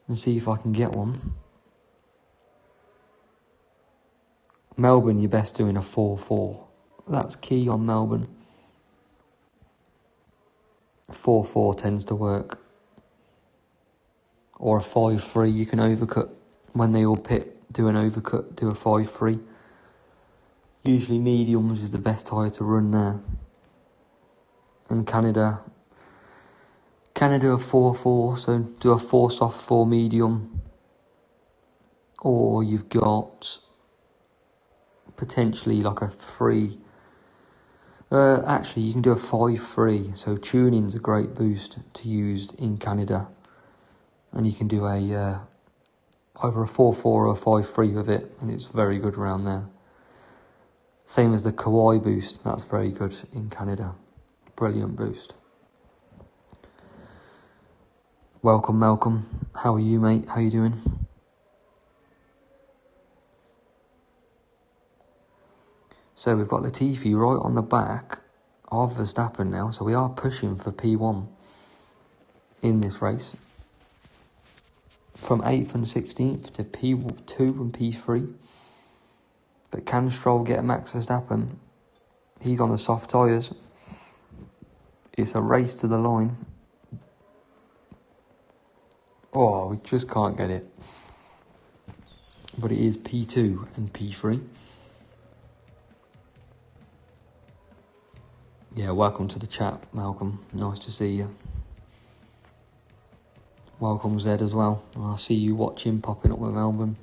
and see if I can get one. Melbourne, you're best doing a 4-4. That's key on Melbourne. 4-4 tends to work. Or a 5-3, you can overcut. When they all pit, do an overcut, do a 5-3. Usually mediums is the best tire to run there. And Canada a 4-4, so do a 4 soft, 4 medium. Or you've got potentially like a 3. Actually, you can do a 5-3. So tuning's a great boost to use in Canada. And you can do a either a 4-4 or a 5-3 with it, and it's very good around there. Same as the Kauai boost, that's very good in Canada. Brilliant boost. Welcome, Malcolm. How are you, mate? How you doing? So we've got Latifi right on the back of Verstappen now, so we are pushing for P1 in this race. From 8th and 16th to P2 and P3. But can Stroll get Max Verstappen? He's on the soft tyres. It's a race to the line. Oh, we just can't get it. But it is P2 and P3. Yeah, welcome to the chat, Malcolm. Nice to see you. Welcome, Zed, as well. I see you watching, popping up with Melbourne.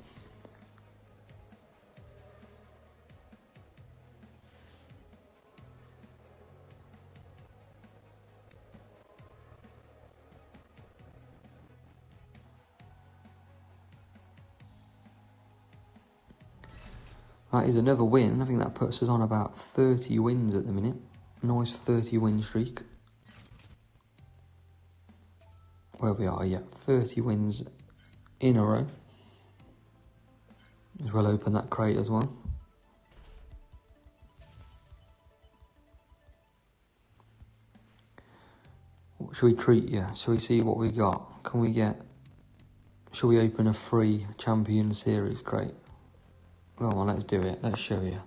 That is another win. I think that puts us on about 30 wins at the minute. Nice 30 win streak. Where we are, yeah, 30 wins in a row. As well open that crate as well. Should we treat you? Shall we see what we got? Can we get... Shall we open a free Champion Series crate? Come on, let's do it. Let's show you.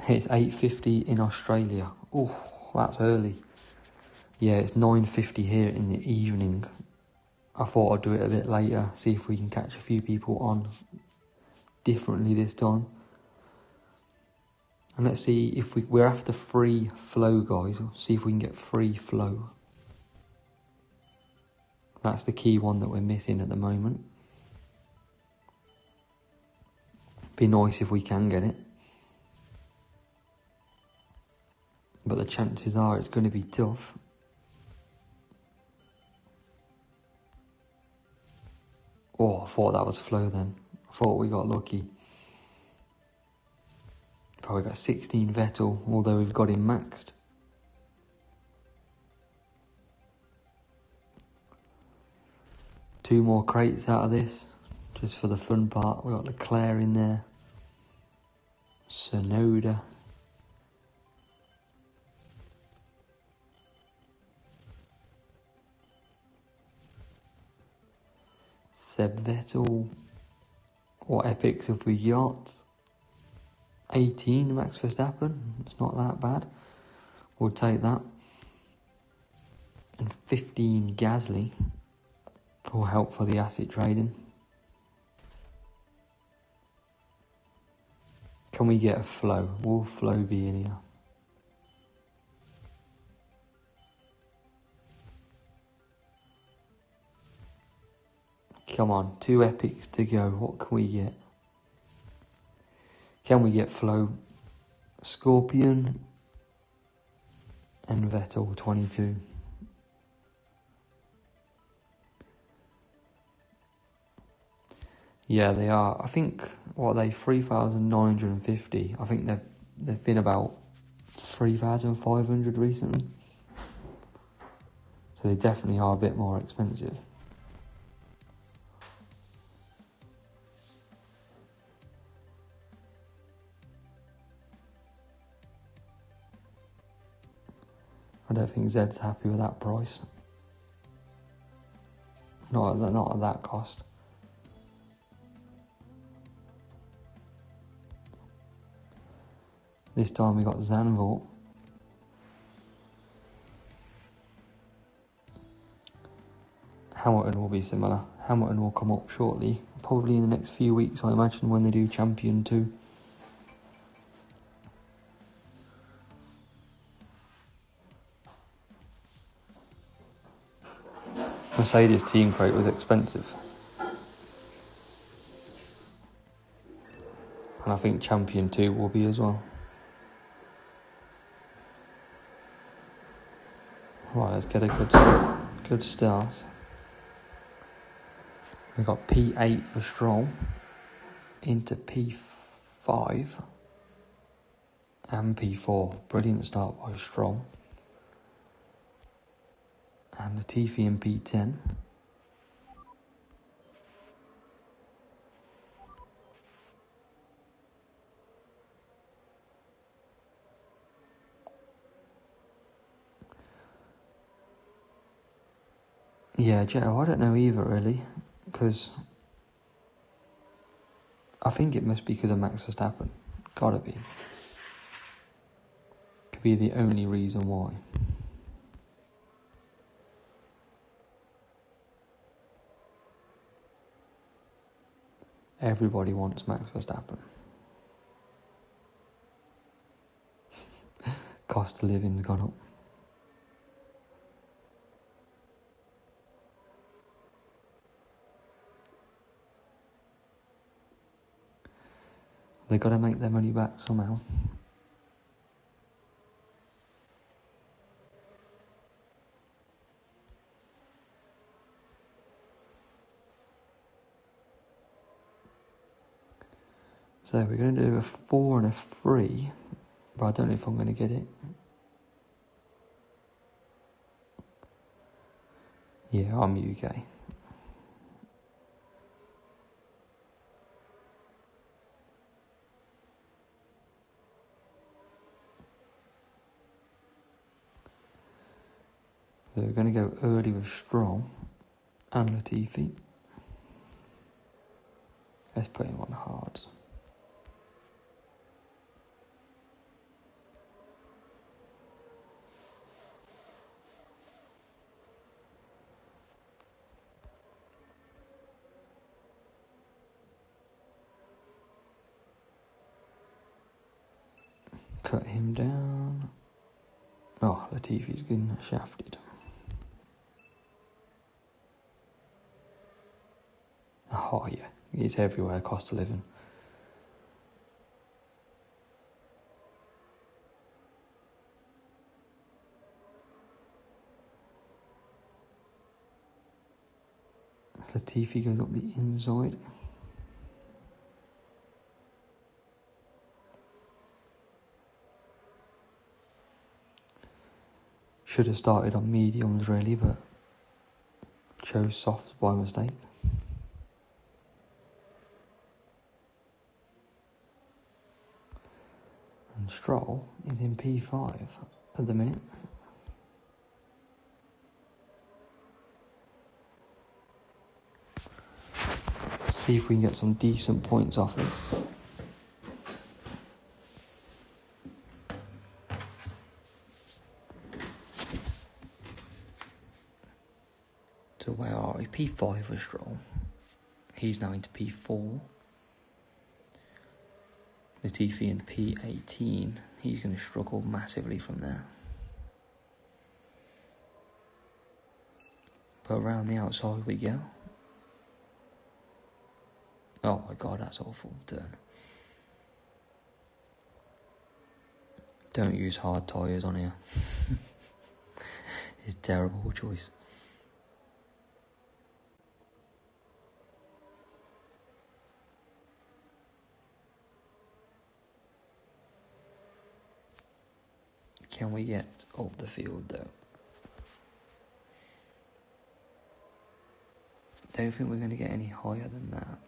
It's 8:50 in Australia. Oh, that's early. Yeah, it's 9:50 here in the evening. I thought I'd do it a bit later, see if we can catch a few people on differently this time. And let's see if we're after free flow, guys. See if we can get free flow. That's the key one that we're missing at the moment. Be nice if we can get it. But the chances are it's going to be tough. Oh, I thought that was flow then. I thought we got lucky. Probably got 16 Vettel, although we've got him maxed. Two more crates out of this, just for the fun part. We've got Leclerc in there. Sonoda. Seb Vettel. What epics have we got? 18 Max Verstappen. It's not that bad. We'll take that. And 15 Gasly. Will help for the asset trading. Can we get a flow? Will flow be in here? Come on, 2 epics to go. What can we get? Can we get flow? Scorpion and Vettel 22. Yeah, they are. I think, what are they, 3,950. I think they've been about 3,500 recently. So they definitely are a bit more expensive. I don't think Zed's happy with that price. Not at that cost. This time we got Zandvoort. Hamilton will be similar. Hamilton will come up shortly, probably in the next few weeks, I imagine, when they do Champion 2. Mercedes team crate was expensive. And I think Champion 2 will be as well. Right, let's get a good start. We've got P8 for Stroll, into P5 and P4. Brilliant start by Stroll. And Latifi in P10. Yeah, Joe, I don't know either really, because I think it must be because of Max Verstappen. Gotta be. Could be the only reason why. Everybody wants Max Verstappen. Cost of living's gone up. They got to make their money back somehow. So we're going to do a 4 and a 3, but I don't know if I'm going to get it. Yeah, I'm UK. So we're going to go early with Stroll and Latifi. Let's put him on hards. Cut him down. Oh, Latifi's getting shafted. Oh yeah, it's everywhere, cost of living. Latifi goes up the inside. Should have started on mediums really, but chose softs by mistake. And Stroll is in P5 at the minute. See if we can get some decent points off this. So where are we? P5 for Stroll. He's now into P4. Latifi in P18. He's going to struggle massively from there. But around the outside we go. Oh my god, that's awful turn. Don't use hard tyres on here. It's a terrible choice. Can we get off the field though? Don't think we're going to get any higher than that.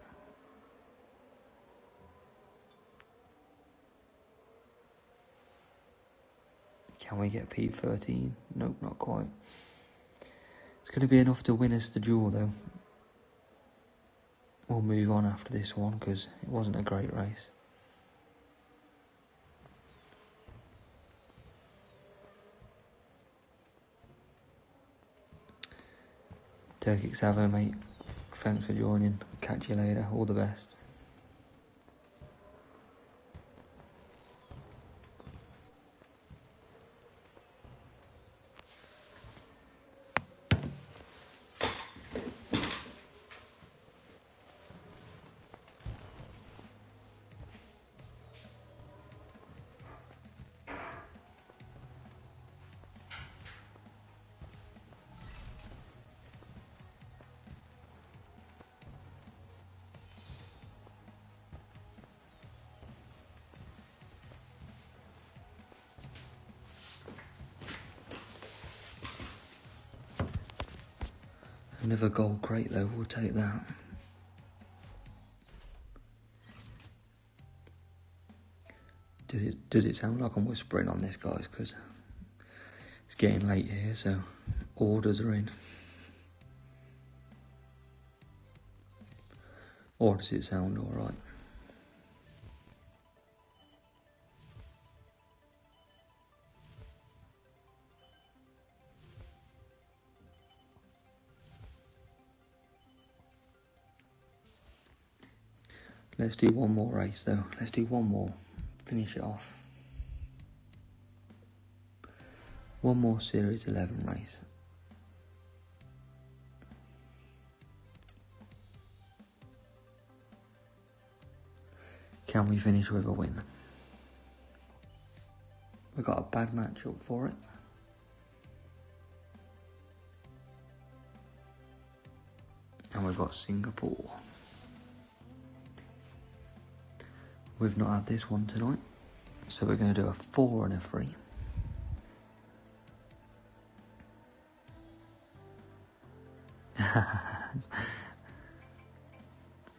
Can we get P13? Nope, not quite. It's going to be enough to win us the duel though. We'll move on after this one because it wasn't a great race. Turkic Savo, mate. Thanks for joining. Catch you later. All the best. Another gold crate though, we'll take that. Does it sound like I'm whispering on this, guys? Because it's getting late here, so orders are in. Or does it sound alright? Let's do one more race though. Let's do one more. Finish it off. One more Series 11 race. Can we finish with a win? We got a bad matchup for it. And we've got Singapore. We've not had this one tonight, so we're going to do a 4 and a 3.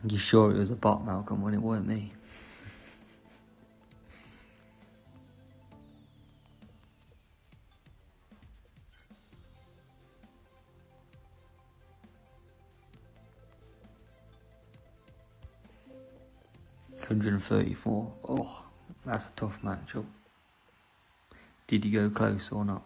You sure it was a bot, Malcolm, when it weren't me? $134. Oh, that's a tough matchup. Did you go close or not?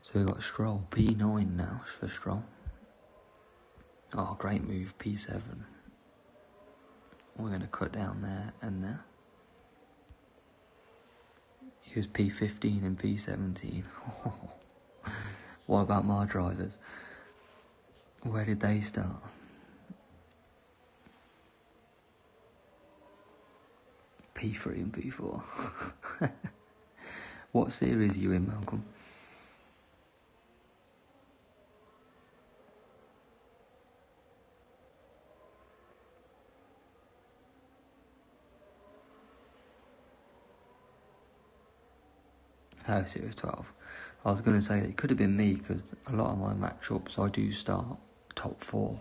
So we've got Stroll, P9 now for Stroll. Oh, great move, P7. We're going to cut down there and there. Here's P15 and P17. What about my drivers? Where did they start? P3 and P4. What series are you in, Malcolm? Oh, Series 12. I was going to say it could have been me because a lot of my matchups I do start top 4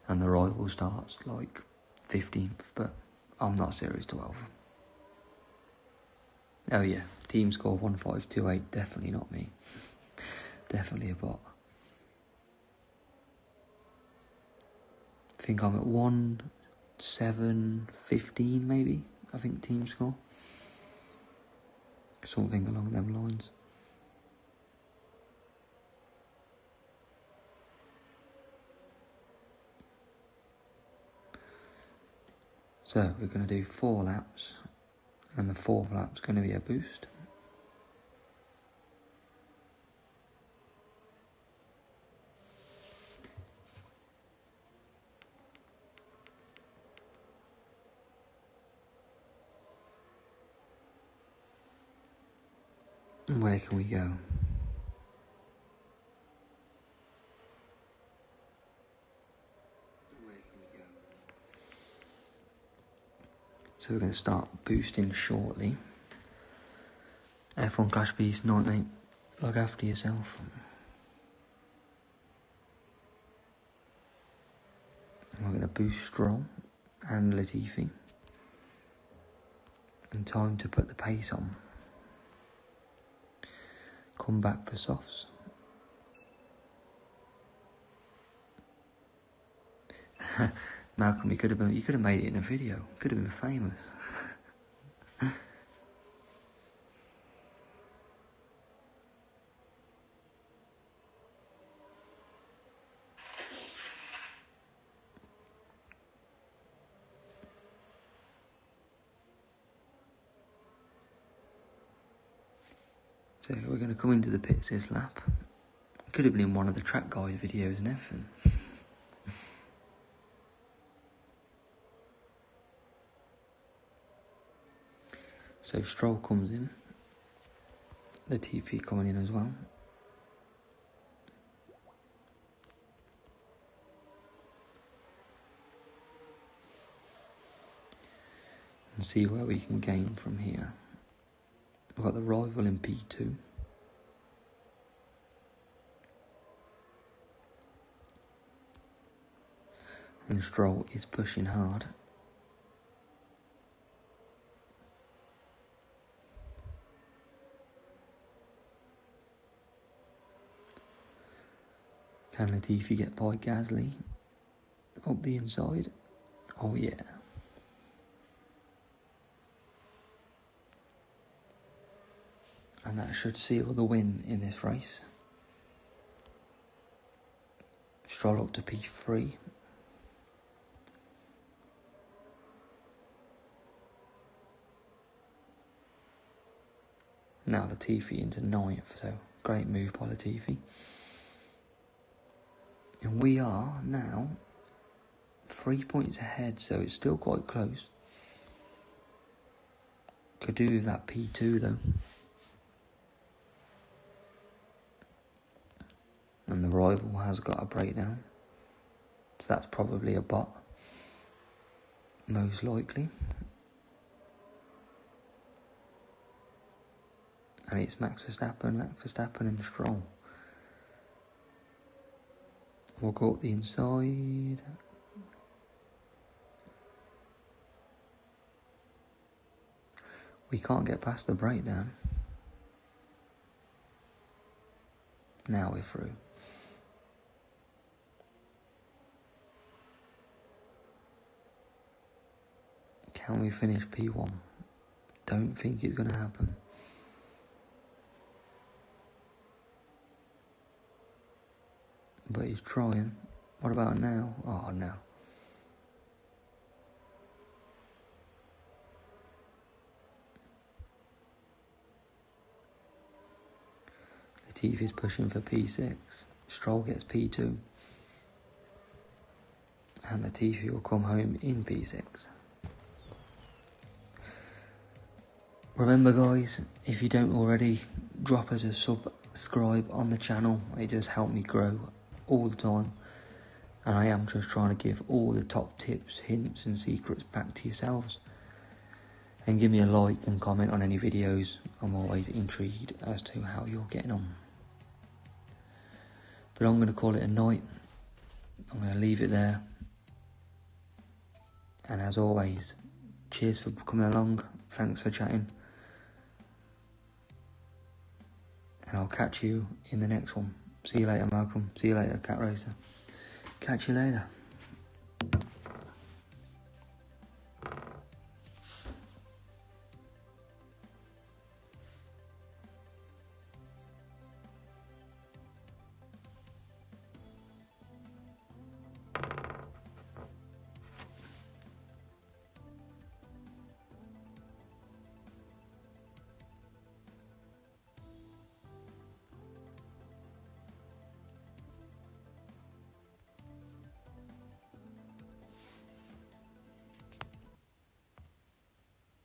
and the rival starts like 15th, but I'm not Series 12. Oh yeah, team score 1528, definitely not me. Definitely a bot. I think I'm at 1715 maybe, I think team score. Something along them lines. So we're going to do 4 laps, and the 4th lap's going to be a boost. And where can we go? So we're going to start boosting shortly. F1 Clash Beast, night mate. Look after yourself. And we're going to boost Stroll and Latifi. And time to put the pace on. Come back for softs. Malcolm, you could have made it in a video. Could have been famous. So we're going to come into the pits this lap. Could have been in one of the track guide videos and everything. So Stroll comes in. The TV coming in as well. And see where we can gain from here. We've got the rival in P2. And Stroll is pushing hard. Can Latifi get by Gasly? Up the inside? Oh yeah. And that should seal the win in this race. Stroll up to P3. Now Latifi into 9th, so great move by Latifi. And we are now 3 points ahead, so it's still quite close. Could do with that P2 though. And the rival has got a breakdown. So that's probably a bot. Most likely. And it's Max Verstappen and Stroll. We'll go up the inside. We can't get past the breakdown. Now we're through. Can we finish P1? Don't think it's going to happen. But he's trying. What about now? Oh, no. Latifi's pushing for P6. Stroll gets P2. And Latifi will come home in P6. Remember guys, if you don't already, drop us a subscribe on the channel. It does help me grow all the time. And I am just trying to give all the top tips, hints and secrets back to yourselves. And give me a like and comment on any videos. I'm always intrigued as to how you're getting on. But I'm going to call it a night. I'm going to leave it there. And as always, cheers for coming along. Thanks for chatting. And I'll catch you in the next one. See you later, Malcolm. See you later, Cat Racer. Catch you later.